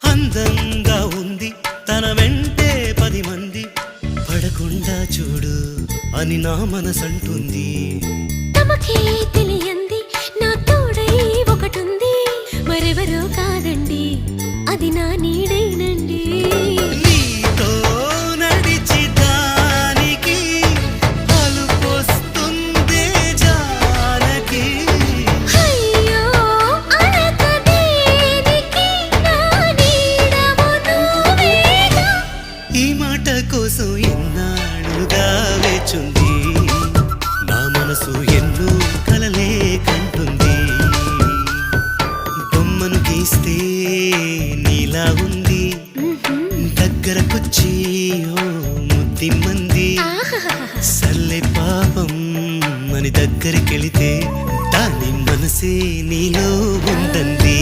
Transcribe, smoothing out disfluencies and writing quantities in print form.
అందంగా ఉంది తన వెంటే 10 మంది పడకుండా చూడు అని నా మనసంటుంది. తమకే తెలియంది నా తోడై ఒకటుంది, మరెవరో కాదండి అది నా నీడైనండి. నీతో నడిచి దానికి అలుపొస్తుందే జానకి. అయ్యో అనక దేనికి నా నీడవు నువ్వేగా. ఈ మాట కోసం ఎన్నాళ్ళుగా వేచుంది నా మనసు, ఎన్నో కలలే కంటుంది. బొమ్మను గీస్తే నీలా ఉంది, దగ్గరకొచ్చి ఓ ముద్దిమ్మంది. సల్లే పాపం అని దగ్గరికెళితే దాని మనసే నీలో ఉందంది.